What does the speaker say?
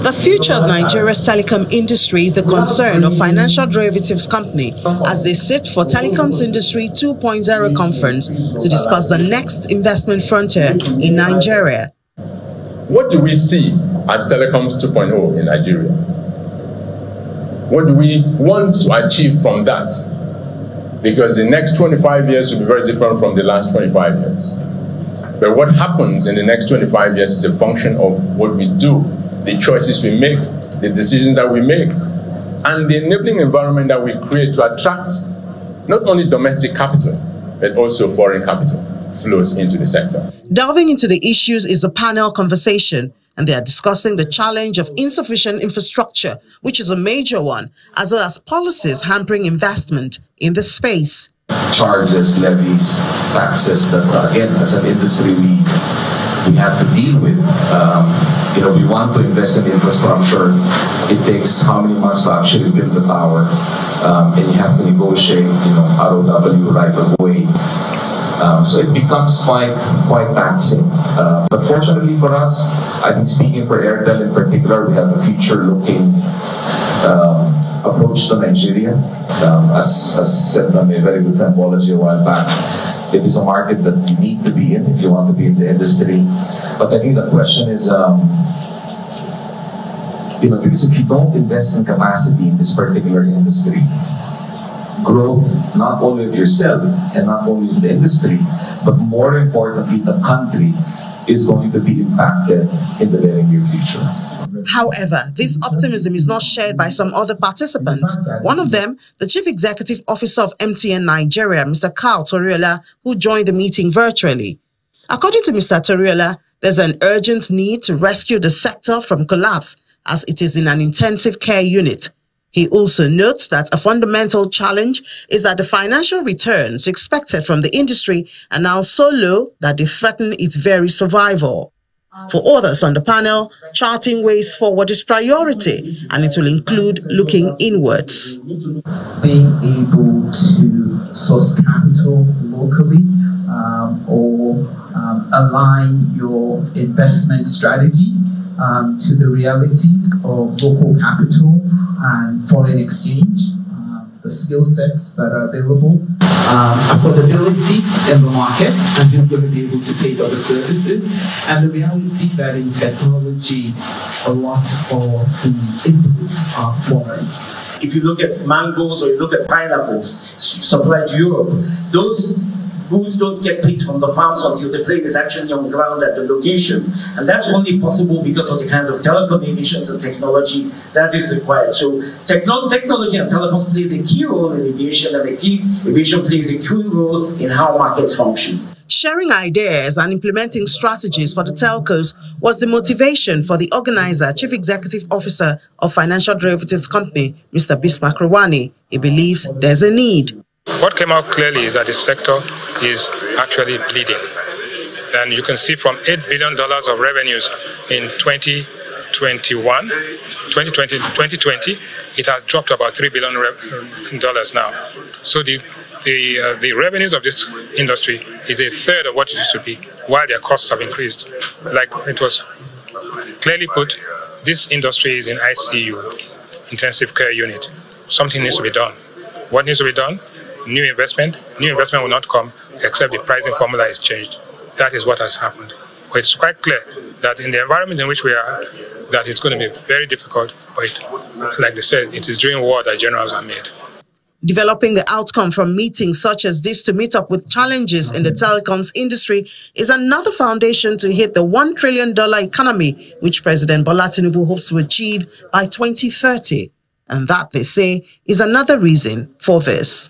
The future of Nigeria's telecom industry is the concern of financial derivatives company as they sit for Telecoms Industry 2.0 conference to discuss the next investment frontier in Nigeria. What do we see as Telecoms 2.0 in Nigeria? What do we want to achieve from that? Because the next 25 years will be very different from the last 25 years. But what happens in the next 25 years is a function of what we do, the choices we make, the decisions that we make, and the enabling environment that we create to attract not only domestic capital, but also foreign capital flows into the sector. Delving into the issues is a panel conversation, and they are discussing the challenge of insufficient infrastructure, which is a major one, as well as policies hampering investment in the space. Charges, levies, taxes that, again, as an industry, we have to deal with. We want to invest in infrastructure. It takes how many months to actually build the tower, and you have to negotiate, ROW right away. So it becomes quite taxing. But fortunately for us, I think speaking for Airtel in particular, we have a future-looking approach to Nigeria. As said by my very good friend Apology a while back, it is a market that you need to be in if you want to be in the industry. But I think the question is, because if you don't invest in capacity in this particular industry, growth not only of yourself and not only of the industry, but more importantly, the country is going to be impacted in the very near future. However, this optimism is not shared by some other participants. One of them, the Chief Executive Officer of MTN Nigeria, Mr. Carl Toriola, who joined the meeting virtually. According to Mr. Toriola, there's an urgent need to rescue the sector from collapse as it is in an intensive care unit. He also notes that a fundamental challenge is that the financial returns expected from the industry are now so low that they threaten its very survival. For others on the panel, charting ways forward is priority, and it will include looking inwards. Being able to source capital locally or align your investment strategy to the realities of local capital and foreign exchange, the skill sets that are available, affordability in the market, and who's going to be able to pay for the services, and the reality that in technology, a lot of the inputs are foreign. If you look at mangoes or you look at pineapples supplied to Europe, those goods don't get picked from the farms until the plane is actually on ground at the location. And that's only possible because of the kind of telecommunications and technology that is required. So technology and telecoms plays a key role in aviation, and aviation plays a key role in how markets function. Sharing ideas and implementing strategies for the telcos was the motivation for the organizer, Chief Executive Officer of Financial Derivatives Company, Mr. Bismarck Rewane. He believes there's a need. What came out clearly is that the sector is actually bleeding. And you can see from $8 billion of revenues in 2020, it has dropped to about $3 billion now. So the revenues of this industry is a third of what it used to be, while their costs have increased. Like it was clearly put, this industry is in ICU, intensive care unit. Something needs to be done. What needs to be done? New investment will not come except the pricing formula is changed. That is what has happened. But it's quite clear that in the environment in which we are, that it's going to be very difficult, but like they said, it is during war that generals are made. Developing the outcome from meetings such as this to meet up with challenges in the telecoms industry is another foundation to hit the $1 trillion economy, which President Bola Tinubu hopes to achieve by 2030. And that, they say, is another reason for this.